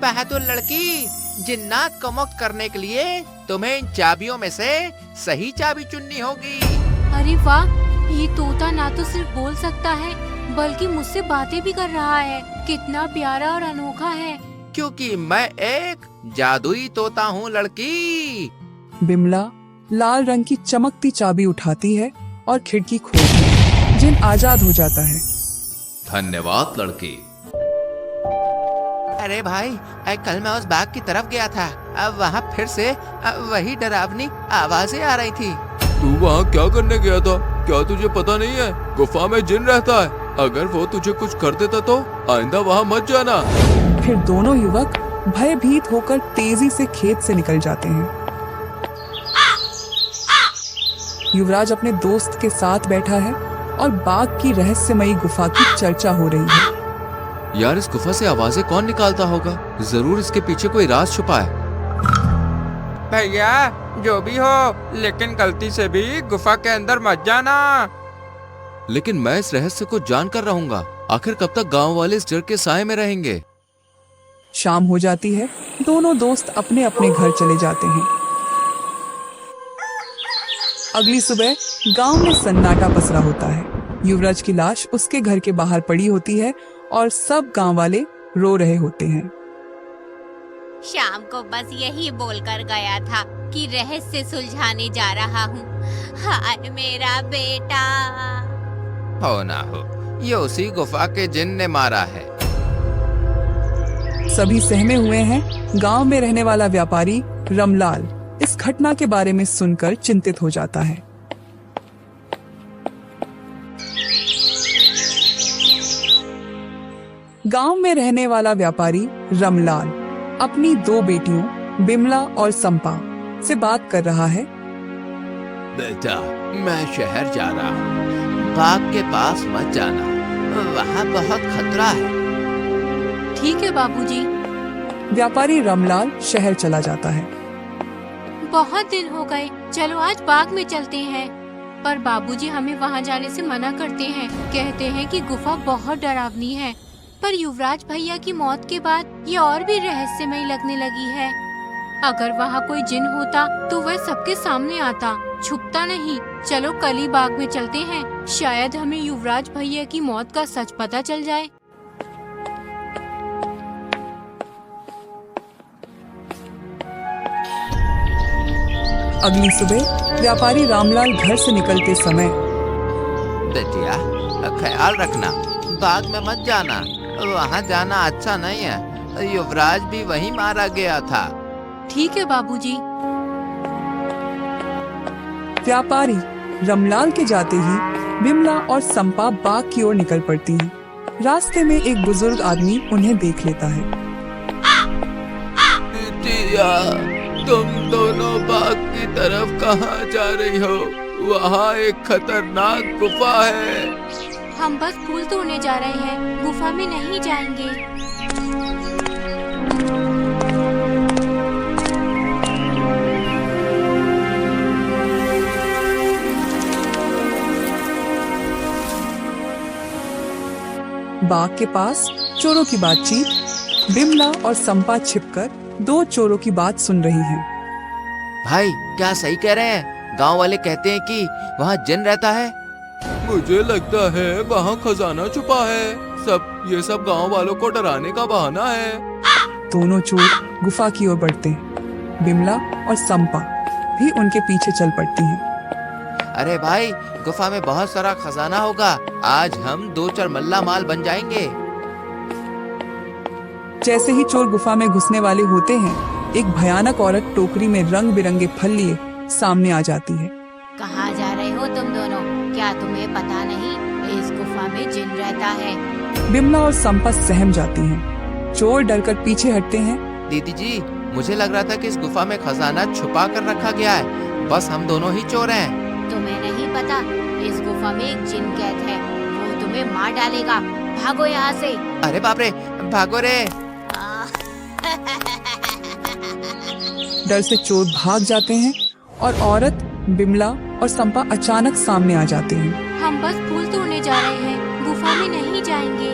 बहादुर लड़की, जिन्नात को मुक्त करने के लिए तुम्हें इन चाबियों में से सही चाबी चुननी होगी। अरे वाह, ये तोता ना तो सिर्फ बोल सकता है बल्कि मुझसे बातें भी कर रहा है। कितना प्यारा और अनोखा है। क्योंकि मैं एक जादुई तोता हूँ लड़की। बिमला लाल रंग की चमकती चाबी उठाती है और खिड़की खोलती है। जिन आजाद हो जाता है। धन्यवाद लड़की। अरे भाई, कल मैं उस बाग की तरफ गया था। अब वहाँ फिर से वही डरावनी आवाजें आ रही थी। तू वहाँ क्या करने गया था? क्या तुझे पता नहीं है गुफा में जिन रहता है? अगर वो तुझे कुछ कर देता तो आइंदा वहाँ मत जाना। फिर दोनों युवक भयभीत होकर तेजी से खेत से निकल जाते हैं। युवराज अपने दोस्त के साथ बैठा है और बाग की रहस्यमयी गुफा की चर्चा हो रही है। यार, इस गुफा से आवाजें कौन निकालता होगा? जरूर इसके पीछे कोई राज छुपा है। भैया, जो भी हो, लेकिन गलती से भी गुफा के अंदर मत जाना। लेकिन मैं इस रहस्य को जानकर रहूंगा। आखिर कब तक गांव वाले इस डर के साए में रहेंगे? शाम हो जाती है। दोनों दोस्त अपने अपने घर चले जाते हैं। अगली सुबह गांव में सन्नाटा पसरा होता है। युवराज की लाश उसके घर के बाहर पड़ी होती है और सब गांव वाले रो रहे होते हैं। शाम को बस यही बोलकर गया था कि रहस्य सुलझाने जा रहा हूँ। हाय मेरा बेटा। हो ना हो, ये उसी गुफा के जिन ने मारा है। सभी सहमे हुए हैं। गांव में रहने वाला व्यापारी रमलाल इस घटना के बारे में सुनकर चिंतित हो जाता है। गांव में रहने वाला व्यापारी रमलाल अपनी दो बेटियों बिमला और संपा से बात कर रहा है। बेटा, मैं शहर जा रहा हूँ। बाग के पास मत जाना, वहाँ बहुत खतरा है। ठीक है बाबूजी। व्यापारी रमलाल शहर चला जाता है। बहुत दिन हो गए, चलो आज बाग में चलते हैं। पर बाबूजी हमें वहाँ जाने से मना करते हैं। कहते हैं कि गुफा बहुत डरावनी है। पर युवराज भैया की मौत के बाद ये और भी रहस्यमय लगने लगी है। अगर वहाँ कोई जिन होता तो वह सबके सामने आता, छुपता नहीं। चलो कल ही बाग में चलते हैं, शायद हमें युवराज भैया की मौत का सच पता चल जाए। अगली सुबह व्यापारी रामलाल घर से निकलते समय। बेटिया, ख्याल रखना, बाग में मत जाना। वहाँ जाना अच्छा नहीं है। युवराज भी वहीं मारा गया था। ठीक है बाबूजी। व्यापारी रमलाल के जाते ही बिमला और संपा बाग की ओर निकल पड़ती हैं। रास्ते में एक बुजुर्ग आदमी उन्हें देख लेता है। बिटिया, तुम दोनों बाग की तरफ कहाँ जा रही हो? वहाँ एक खतरनाक गुफा है। हम बस फूल तोड़ने जा रहे हैं, गुफा में नहीं जाएंगे। बाग के पास चोरों की बातचीत। बिमला और संपा छिपकर दो चोरों की बात सुन रही हैं। भाई, क्या सही कह रहे हैं? गांव वाले कहते हैं कि वहाँ जिन रहता है। मुझे लगता है वहाँ खजाना छुपा है। ये सब गांव वालों को डराने का बहाना है। दोनों चोर गुफा की ओर बढ़ते हैं। बिमला और संपा भी उनके पीछे चल पड़ती हैं। अरे भाई, गुफा में बहुत सारा खजाना होगा। आज हम दो चार मल्ला माल बन जाएंगे। जैसे ही चोर गुफा में घुसने वाले होते हैं, एक भयानक औरत टोकरी में रंग बिरंगे फल लिए सामने आ जाती है। कहाँ जा रहे हो तुम दोनों? क्या तुम्हें पता नहीं इस गुफा में जिन रहता है? बिमला और संपा सहम जाती हैं। चोर डरकर पीछे हटते हैं। दीदी जी, मुझे लग रहा था कि इस गुफा में खजाना छुपा कर रखा गया है। बस हम दोनों ही चोर हैं। तुम्हें नहीं पता, इस गुफा में एक जिन कैद है। वो तुम्हें मार डालेगा। भागो यहाँ से। अरे बाप रे, भागो रे। डर से चोर भाग जाते हैं और औरत, बिमला और संपा अचानक सामने आ जाते हैं। हम बस फूल तोड़ने जा रहे हैं, गुफा में नहीं जाएंगे।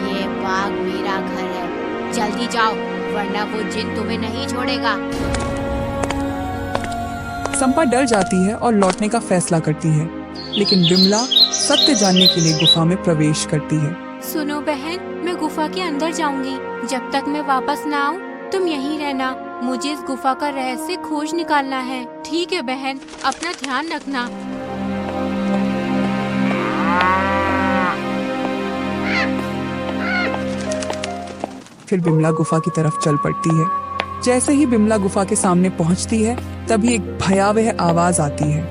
ये बाग मेरा घर है, जल्दी जाओ वरना वो जिन तुम्हें नहीं छोड़ेगा। संपा डर जाती है और लौटने का फैसला करती है, लेकिन बिमला सत्य जानने के लिए गुफा में प्रवेश करती है। सुनो बहन, मैं गुफा के अंदर जाऊंगी। जब तक मैं वापस ना आऊं, तुम यहीं रहना। मुझे इस गुफा का रहस्य खोज निकालना है। ठीक है बहन, अपना ध्यान रखना। फिर बिमला गुफा की तरफ चल पड़ती है। जैसे ही बिमला गुफा के सामने पहुंचती है, तभी एक भयावह आवाज आती है।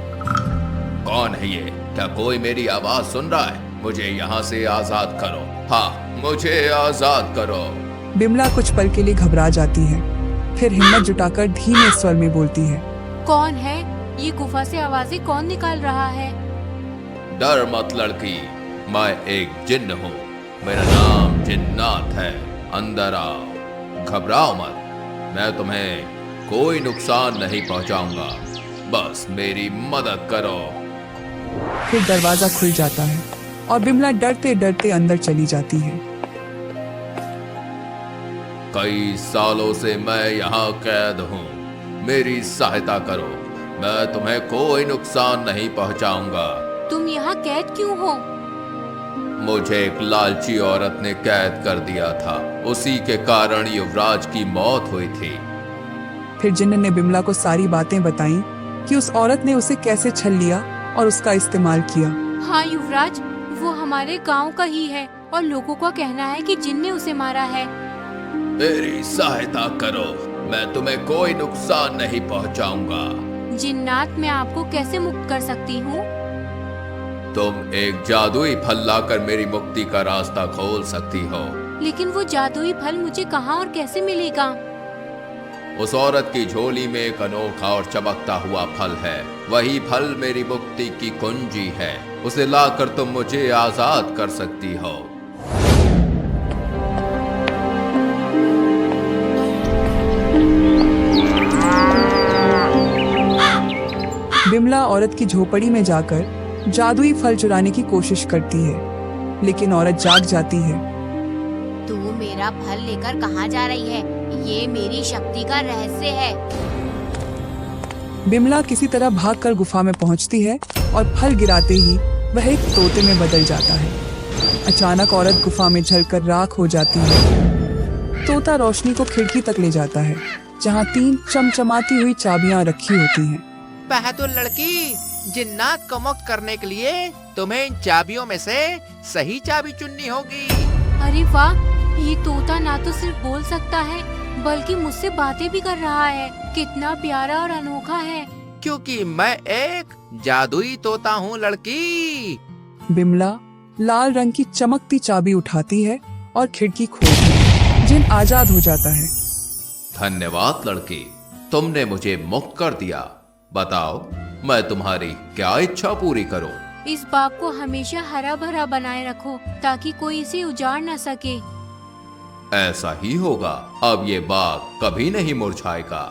कौन है ये? क्या कोई मेरी आवाज सुन रहा है? मुझे यहाँ से आजाद करो। हाँ, मुझे आजाद करो। बिमला कुछ पल के लिए घबरा जाती है, फिर हिम्मत जुटाकर धीमे स्वर में बोलती है। कौन है? ये गुफा से आवाजें कौन निकाल रहा है? डर मत लड़की, मैं एक जिन्न हूँ। मेरा नाम जिन्नात है। अंदर आओ, घबराओ मत। मैं तुम्हें कोई नुकसान नहीं पहुंचाऊंगा। बस मेरी मदद करो। फिर दरवाजा खुल जाता है और बिमला डरते डरते अंदर चली जाती है। कई सालों से मैं यहाँ कैद हूँ। मेरी सहायता करो। मैं तुम्हें कोई नुकसान नहीं पहुंचाऊंगा। तुम यहाँ कैद क्यों हो? मुझे एक लालची औरत ने कैद कर दिया था। उसी के कारण युवराज की मौत हुई थी। फिर जिन्न ने बिमला को सारी बातें बताई कि उस औरत ने उसे कैसे छल लिया और उसका इस्तेमाल किया। हाँ युवराज, वो हमारे गांव का ही है और लोगों का कहना है कि जिन ने उसे मारा है। मेरी सहायता करो। मैं तुम्हें कोई नुकसान नहीं पहुंचाऊंगा। जिन्नात, मैं आपको कैसे मुक्त कर सकती हूँ? तुम एक जादुई फल लाकर मेरी मुक्ति का रास्ता खोल सकती हो। लेकिन वो जादुई फल मुझे कहाँ और कैसे मिलेगा? उस औरत की झोली में एक अनोखा और चमकता हुआ फल है। वही फल मेरी मुक्ति की कुंजी है। उसे लाकर तुम मुझे आजाद कर सकती हो। बिमला औरत की झोपड़ी में जाकर जादुई फल चुराने की कोशिश करती है, लेकिन औरत जाग जाती है। तू मेरा फल लेकर कहाँ जा रही है? ये मेरी शक्ति का रहस्य है। बिमला किसी तरह भागकर गुफा में पहुंचती है और फल गिराते ही वह एक तोते में बदल जाता है। अचानक औरत गुफा में जलकर राख हो जाती है। तोता रोशनी को खिड़की तक ले जाता है, जहां 3 चमचमाती हुई चाबियां रखी होती हैं। बहादुर लड़की, जिन्नात को मुक्त करने के लिए तुम्हें इन चाबियों में से सही चाबी चुननी होगी। अरे वाह, ये तोता ना तो सिर्फ बोल सकता है बल्कि मुझसे बातें भी कर रहा है। कितना प्यारा और अनोखा है। क्योंकि मैं एक जादुई तोता हूँ लड़की। बिमला लाल रंग की चमकती चाबी उठाती है और खिड़की खोलती है। जिन आजाद हो जाता है। धन्यवाद लड़की, तुमने मुझे मुक्त कर दिया। बताओ, मैं तुम्हारी क्या इच्छा पूरी करूं? इस बाग को हमेशा हरा भरा बनाए रखो ताकि कोई इसे उजाड़ न सके। ऐसा ही होगा। अब ये बाग कभी नहीं मुरझाएगा।